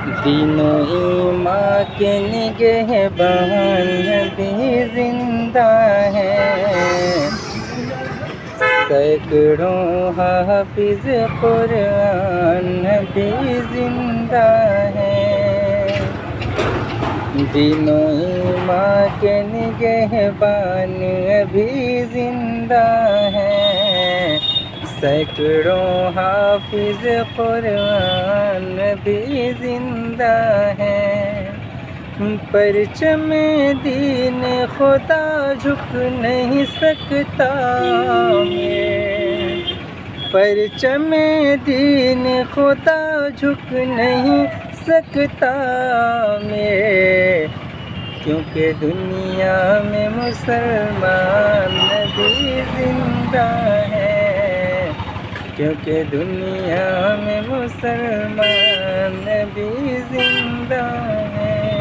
دین و ایمان کے نگہبان بھی زندہ ہیں، سینکڑوں حافظ قرآن بھی زندہ ہیں، دین و ایمان کے نگہبان بھی زندہ ہیں، سینکڑوں حافظ قرآن بھی زندہ ہیں، پرچم دین خدا جھک نہیں سکتا میں، پرچم دین خدا جھک نہیں سکتا میں، کیونکہ دنیا میں مسلمان بھی زندہ ہیں، کیونکہ دنیا میں مسلمان بھی